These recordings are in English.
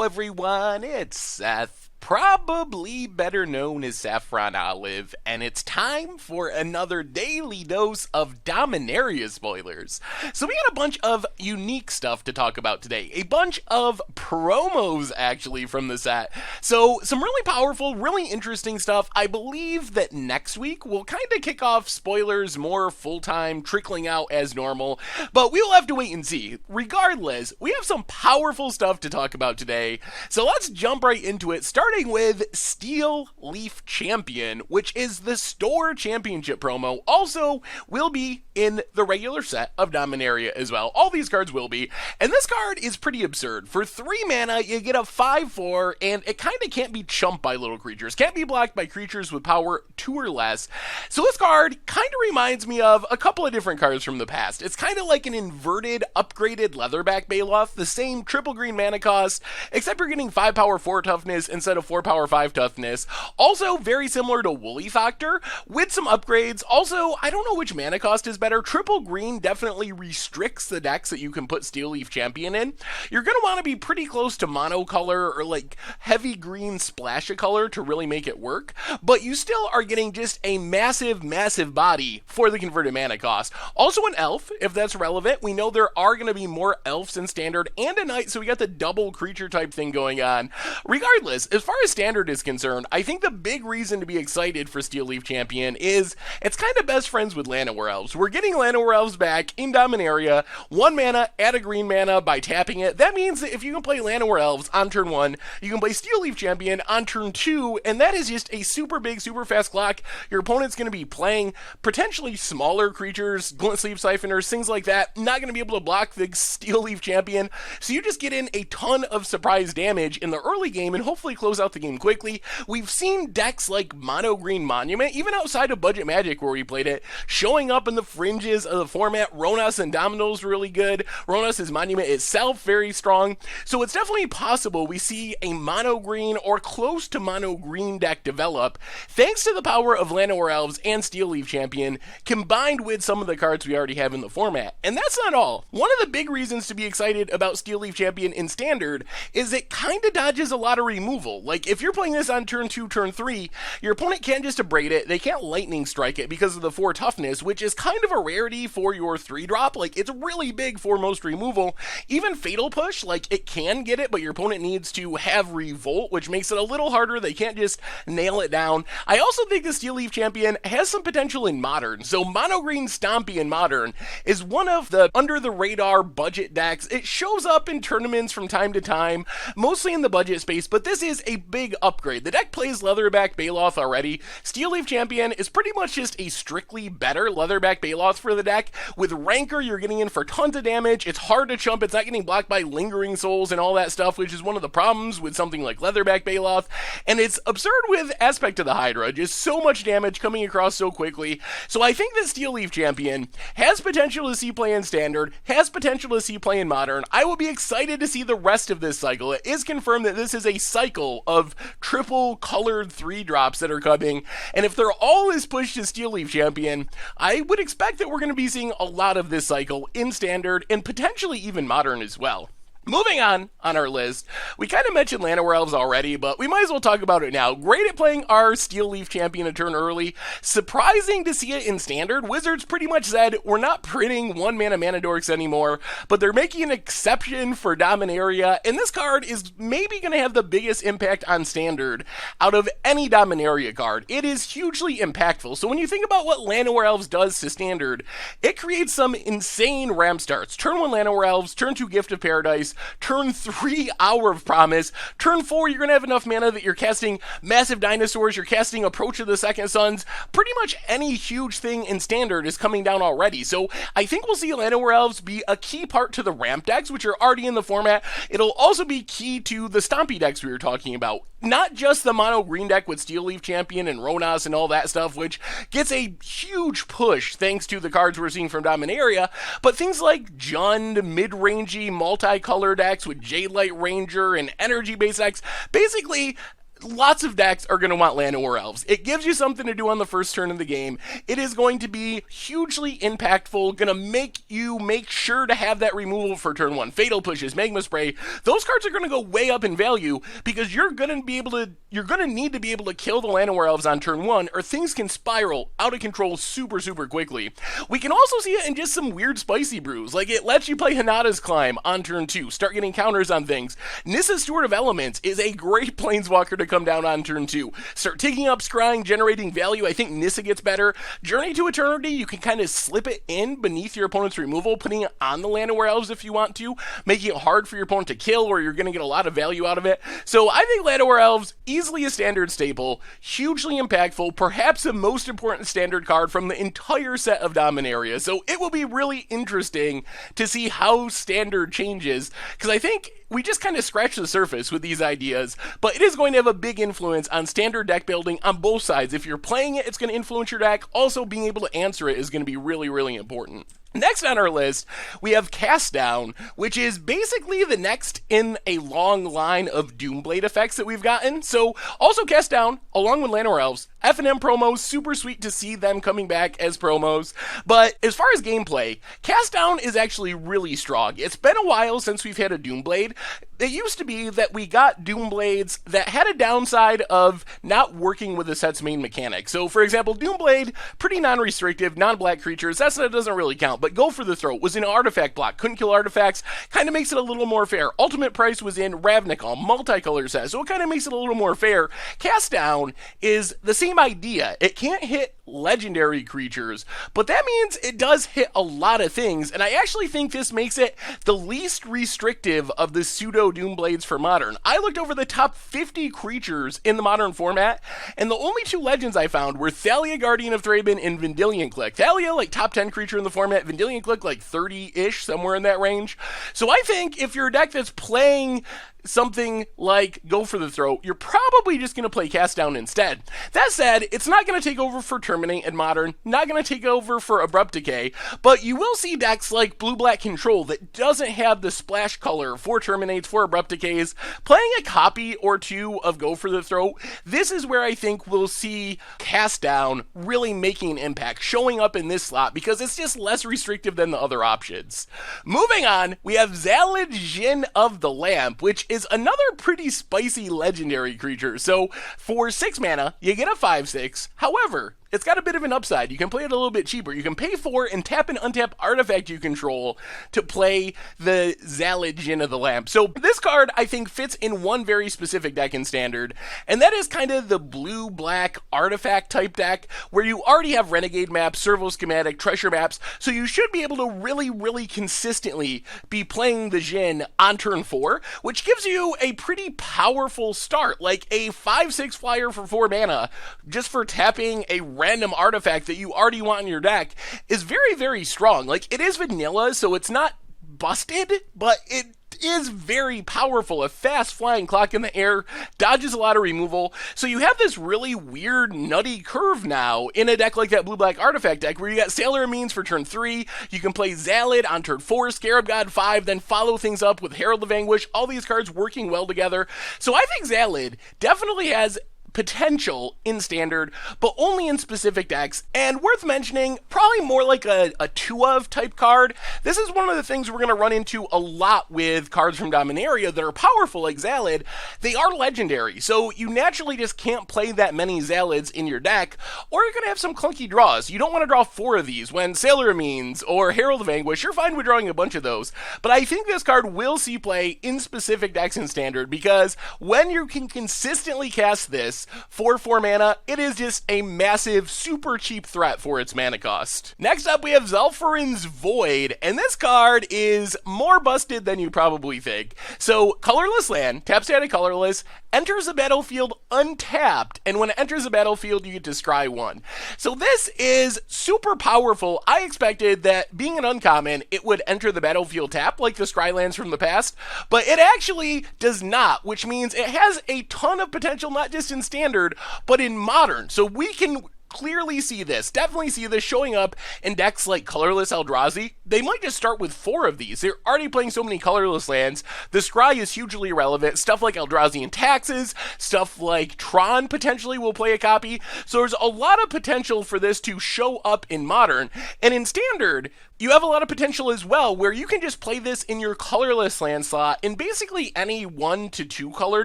Hello everyone, it's Seth, probably better known as Saffron Olive, and it's time for another daily dose of Dominaria spoilers. So we got a bunch of unique stuff to talk about today, a bunch of promos actually from the set. So some really powerful, really interesting stuff. I believe that next week we'll kind of kick off spoilers more full-time, trickling out as normal, but we will have to wait and see. Regardless, we have some powerful stuff to talk about today, so let's jump right into it, starting with Steel Leaf Champion, which is the store championship promo. Also will be in the regular set of Dominaria as well. All these cards will be, and this card is pretty absurd. For 3 mana, you get a 5/4, and it kind of can't be chumped by little creatures. Can't be blocked by creatures with power 2 or less. So this card kind of reminds me of a couple of different cards from the past. It's kind of like an inverted, upgraded Leatherback Baloth, the same triple green mana cost, except you're getting 5 power 4 toughness instead of 4 power 5 toughness. Also very similar to Woolly Factor with some upgrades. Also, I don't know which mana cost is better. Triple green definitely restricts the decks that you can put Steel Leaf Champion in. You're going to want to be pretty close to mono color or like heavy green splash of color to really make it work, but you still are getting just a massive, massive body for the converted mana cost. Also an elf, if that's relevant. We know there are going to be more elves in standard and a knight, so we got the double creature type thing going on. Regardless, as far as standard is concerned, I think the big reason to be excited for Steel Leaf Champion is it's kind of best friends with Llanowar Elves. We're getting Llanowar Elves back in Dominaria, 1 mana, add a green mana by tapping it. That means that if you can play Llanowar Elves on turn 1, you can play Steel Leaf Champion on turn 2, and that is just a super big, super fast clock. Your opponent's going to be playing potentially smaller creatures, Glint Sleeve Siphoners, things like that, not going to be able to block the Steel Leaf Champion, so you just get in a ton of surprise damage in the early game and hopefully close out the game quickly. We've seen decks like Mono Green Monument, even outside of Budget Magic where we played it, showing up in the fringes of the format. Ronas and Domino's really good. Ronas' Monument itself very strong. So it's definitely possible we see a mono green or close to mono green deck develop thanks to the power of Llanowar Elves and Steel Leaf Champion combined with some of the cards we already have in the format. And that's not all. One of the big reasons to be excited about Steel Leaf Champion in Standard is it kind of dodges a lot of removal. Like if you're playing this on turn 2, turn 3, your opponent can't just abrade it, they can't lightning strike it because of the 4 toughness, which is kind of a rarity for your 3-drop. Like it's really big for most removal. Even Fatal Push, like it can get it, but your opponent needs to have Revolt, which makes it a little harder. They can't just nail it down. I also think the Steel Leaf Champion has some potential in Modern. So Mono Green Stompy in Modern is one of the under the radar budget decks. It shows up in tournaments from time to time, mostly in the budget space, but this is a big upgrade. The deck plays Leatherback Baloth already. Steel Leaf Champion is pretty much just a strictly better Leatherback Baloth for the deck. With Rancor, you're getting in for tons of damage. It's hard to chump. It's not getting blocked by Lingering Souls and all that stuff, which is one of the problems with something like Leatherback Baloth. And it's absurd with Aspect of the Hydra. Just so much damage coming across so quickly. So I think that Steel Leaf Champion has potential to see play in Standard, has potential to see play in Modern. I will be excited to see the rest of this cycle. It is confirmed that this is a cycle of triple colored 3-drops that are coming, and if they're all as pushed as Steel Leaf Champion, I would expect that we're going to be seeing a lot of this cycle in Standard and potentially even Modern as well. Moving on our list, we kind of mentioned Llanowar Elves already, but we might as well talk about it now. Great at playing our Steel Leaf Champion a turn early. Surprising to see it in Standard. Wizards pretty much said, we're not printing 1-mana mana dorks anymore, but they're making an exception for Dominaria, and this card is maybe going to have the biggest impact on Standard out of any Dominaria card. It is hugely impactful. So when you think about what Llanowar Elves does to Standard, it creates some insane ramp starts. Turn 1 Llanowar Elves, turn 2 Gift of Paradise, turn 3 Hour of Promise, turn 4 you're going to have enough mana that you're casting Massive Dinosaurs, you're casting Approach of the Second Sons. Pretty much any huge thing in Standard is coming down already. So I think we'll see Llanowar Elves be a key part to the ramp decks, which are already in the format. It'll also be key to the Stompy decks we were talking about. Not just the mono green deck with Steel Leaf Champion and Ronas and all that stuff, which gets a huge push thanks to the cards we're seeing from Dominaria, but things like Jund, mid-rangey, multicolor decks with Jade Light Ranger and energy-based decks. Basically, lots of decks are going to want Llanowar Elves. It gives you something to do on the first turn of the game. It is going to be hugely impactful, going to make you make sure to have that removal for turn 1. Fatal Pushes, Magma Spray, those cards are going to go way up in value because you're going to need to be able to kill the Llanowar Elves on turn 1 or things can spiral out of control super quickly. We can also see it in just some weird spicy brews, like it lets you play Hinata's Climb on turn 2, start getting counters on things. Nissa's Steward of Elements is a great planeswalker to come down on turn 2. Start taking up scrying, generating value. I think Nissa gets better. Journey to Eternity, you can kind of slip it in beneath your opponent's removal, putting it on the Llanowar Elves if you want to, making it hard for your opponent to kill, or you're going to get a lot of value out of it. So I think Llanowar Elves, easily a standard staple, hugely impactful, perhaps the most important standard card from the entire set of Dominaria. So it will be really interesting to see how standard changes, because I think we just kind of scratch the surface with these ideas, but it is going to have a big influence on standard deck building on both sides. If you're playing it, it's going to influence your deck. Also, being able to answer it is going to be really important. Next on our list, we have Cast Down, which is basically the next in a long line of Doomblade effects that we've gotten. So, also Cast Down, along with Llanowar Elves, F&M promos, super sweet to see them coming back as promos. But as far as gameplay, Cast Down is actually really strong. It's been a while since we've had a Doomblade. It used to be that we got Doomblades that had a downside of not working with the set's main mechanic. So, for example, Doomblade, pretty non-restrictive, non-black creatures, that doesn't really count. But Go for the Throat was in artifact block, couldn't kill artifacts, kind of makes it a little more fair. Ultimate Price was in Ravnica, multicolor set, so it kind of makes it a little more fair. Cast Down is the same idea. It can't hit legendary creatures, but that means it does hit a lot of things, and I actually think this makes it the least restrictive of the pseudo Doomblades for Modern. I looked over the top 50 creatures in the Modern format, and the only 2 legends I found were Thalia, Guardian of Thraben, and Vendilion Click. Thalia, like top 10 creature in the format, Vendilion Click, like 30-ish, somewhere in that range. So I think if you're a deck that's playing something like Go for the Throat, you're probably just going to play Cast Down instead. That said, it's not going to take over for Terminate and Modern, not going to take over for Abrupt Decay, but you will see decks like Blue-Black Control that doesn't have the splash color for Terminates, for Abrupt Decays, playing a copy or 2 of Go for the Throat. This is where I think we'll see Cast Down really making an impact, showing up in this slot, because it's just less restrictive than the other options. Moving on, we have Zalid Djinn of the Lamp, which is another pretty spicy legendary creature. So for 6 mana, you get a 5/6. However, it's got a bit of an upside. You can play it a little bit cheaper. You can pay 4 and tap an untap artifact you control to play the Zalid Djinn of the Lamp. So this card, I think, fits in one very specific deck in Standard, and that is kind of the blue-black artifact type deck where you already have Renegade maps, Servo Schematic, Treasure maps, so you should be able to really consistently be playing the Djinn on turn 4, which gives you a pretty powerful start, like a 5/6 flyer for 4 mana, just for tapping a random artifact that you already want in your deck is very strong. Like, it is vanilla, so it's not busted, but it is very powerful. A fast flying clock in the air, dodges a lot of removal, so you have this really weird nutty curve now in a deck like that blue-black artifact deck where you got Sailor Amines for turn 3, you can play Zalid on turn 4, Scarab God 5, then follow things up with Herald of Anguish, all these cards working well together. So I think Zalid definitely has potential in Standard, but only in specific decks, and worth mentioning, probably more like a 2-of type card. This is one of the things we're going to run into a lot with cards from Dominaria that are powerful like Zalid. They are legendary, so you naturally just can't play that many Zalids in your deck, or you're going to have some clunky draws. You don't want to draw 4 of these when Sailor Amines or Herald of Anguish, you're fine with drawing a bunch of those, but I think this card will see play in specific decks in Standard, because when you can consistently cast this for 4 mana, it is just a massive, super cheap threat for its mana cost. Next up, we have Zul'Farin's Void, and this card is more busted than you probably think. So, colorless land, tap static colorless, enters the battlefield untapped, and when it enters the battlefield, you get to scry 1. So this is super powerful. I expected that, being an uncommon, it would enter the battlefield tap, like the scry lands from the past, but it actually does not, which means it has a ton of potential, not just in Standard, but in Modern. So we can clearly see this, definitely see this showing up in decks like Colorless Eldrazi, they might just start with 4 of these. They're already playing so many colorless lands. The scry is hugely irrelevant. Stuff like Eldrazi and Taxes, stuff like Tron potentially will play a copy. So there's a lot of potential for this to show up in Modern. And in Standard, you have a lot of potential as well, where you can just play this in your colorless land slot in basically any 1 to 2 color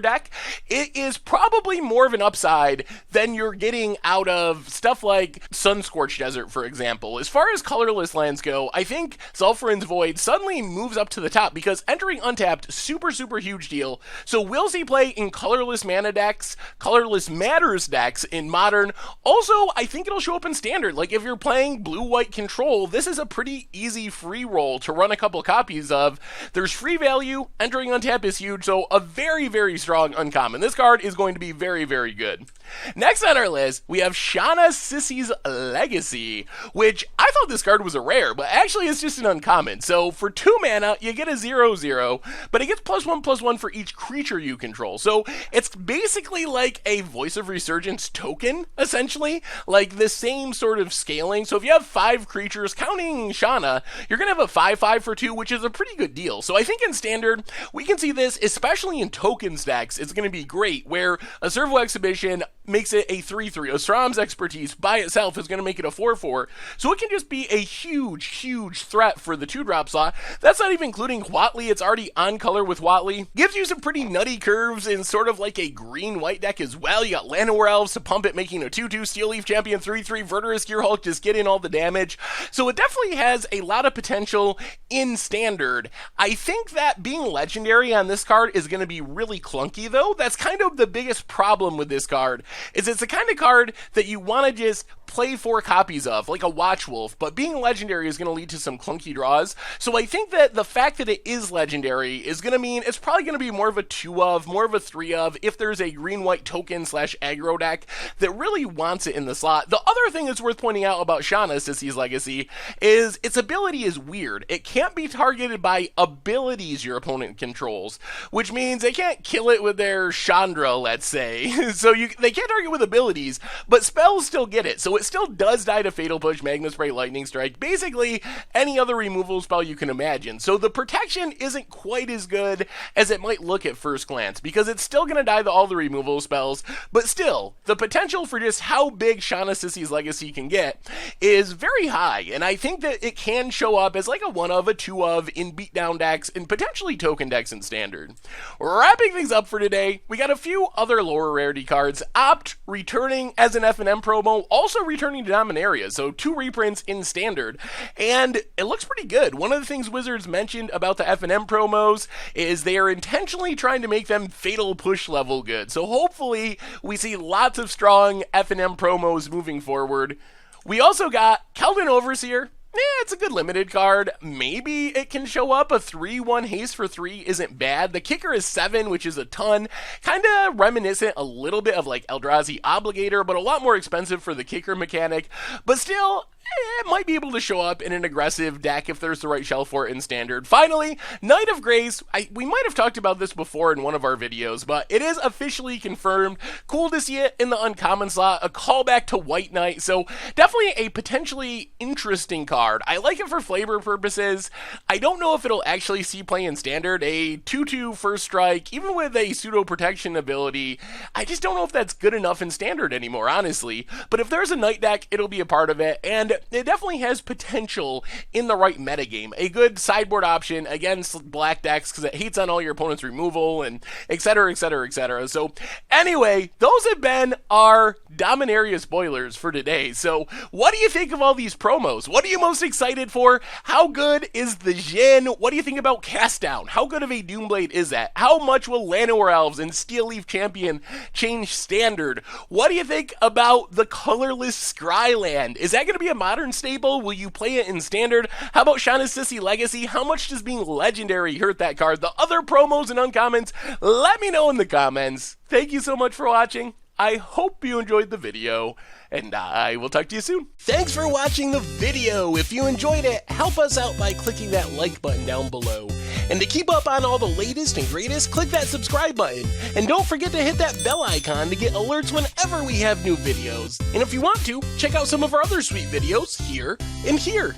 deck. It is probably more of an upside than you're getting out of stuff like Sunscorched Desert, for example. As far as colorless lands go, I think Zul'Faryn's Void suddenly moves up to the top because entering untapped, super huge deal. So we'll see play in colorless mana decks, colorless matters decks in Modern. Also, I think it'll show up in Standard. Like if you're playing blue-white control, this is a pretty easy free roll to run a couple copies of. There's free value, entering untap is huge, so a very strong uncommon. This card is going to be very good. Next on our list, we have Assisi's Legacy, which I thought this card was a rare, but actually it's just an uncommon. So for 2 mana, you get a 0/0, but it gets +1/+1 for each creature you control. So it's basically like a Voice of Resurgence token, essentially, like the same sort of scaling. So if you have 5 creatures, counting Shana, you're going to have a 5/5 for 2, which is a pretty good deal. So I think in Standard, we can see this, especially in token stacks, it's going to be great, where a Servo Exhibition makes it a 3/3. Osram's Expertise by itself is going to make it a 4/4. So it can just be a huge threat for the 2-drop slot. That's not even including Huatli. It's already on color with Huatli. Gives you some pretty nutty curves in sort of like a green-white deck as well. You got Llanowar Elves to pump it, making a 2/2. Steel Leaf Champion 3/3. Verdurous Gearhulk just getting all the damage. So it definitely has a lot of potential in Standard. I think that being legendary on this card is going to be really clunky, though. That's kind of the biggest problem with this card, is it's the kind of card that you want to just play 4 copies of, like a Watchwolf, but being legendary is going to lead to some clunky draws. So I think that the fact that it is legendary is going to mean it's probably going to be more of a 2 of, more of a 3 of, if there's a green-white token / aggro deck that really wants it in the slot. The other thing that's worth pointing out about Assisi's Legacy is its ability is weird. It can't be targeted by abilities your opponent controls, which means they can't kill it with their Chandra, let's say. So they can't target with abilities, but spells still get it. So it still does die to Fatal Push, Magma Spray, Lightning Strike, basically any other removal spell you can imagine. So the protection isn't quite as good as it might look at first glance, because it's still going to die to all the removal spells, but still, the potential for just how big Assisi's Legacy can get is very high, and I think that it can show up as like a 1 of, a 2 of in beatdown decks, and potentially token decks in Standard. Wrapping things up for today, we got a few other lower rarity cards. Opt returning as an F&M promo, also returning to Dominaria, so 2 reprints in Standard, and it looks pretty good. One of the things Wizards mentioned about the F&M promos is they are intentionally trying to make them Fatal Push level good, so hopefully we see lots of strong F&M promos moving forward. We also got Kelvin Overseer. It's a good limited card. Maybe it can show up. A 3/1 haste for 3 isn't bad. The kicker is 7, which is a ton. Kind of reminiscent a little bit of like Eldrazi Obligator, but a lot more expensive for the kicker mechanic. But still, it might be able to show up in an aggressive deck if there's the right shelf for it in Standard. Finally, Knight of Grace. We might have talked about this before in one of our videos, but it is officially confirmed. Cool to see it in the uncommon slot. A callback to White Knight, so definitely a potentially interesting card. I like it for flavor purposes. I don't know if it'll actually see play in Standard. A 2/2 first strike, even with a pseudo protection ability, I just don't know if that's good enough in Standard anymore, honestly. But if there's a Knight deck, it'll be a part of it, and it definitely has potential in the right metagame. A good sideboard option against black decks because it hates on all your opponent's removal and etc. So anyway, those have been our Dominaria spoilers for today. So what do you think of all these promos? What are you most excited for? How good is the Jhin? What do you think about Cast Down? How good of a Doomblade is that? How much will Llanowar Elves and Steel Leaf Champion change Standard? What do you think about the colorless Scryland? Is that going to be a modern staple? Will you play it in Standard? How about Assisi's Legacy? How much does being legendary hurt that card? The other promos and uncommons? Let me know in the comments. Thank you so much for watching. I hope you enjoyed the video, and I will talk to you soon. Thanks for watching the video. If you enjoyed it, help us out by clicking that like button down below. And to keep up on all the latest and greatest, click that subscribe button. And don't forget to hit that bell icon to get alerts whenever we have new videos. And if you want to, check out some of our other sweet videos here and here.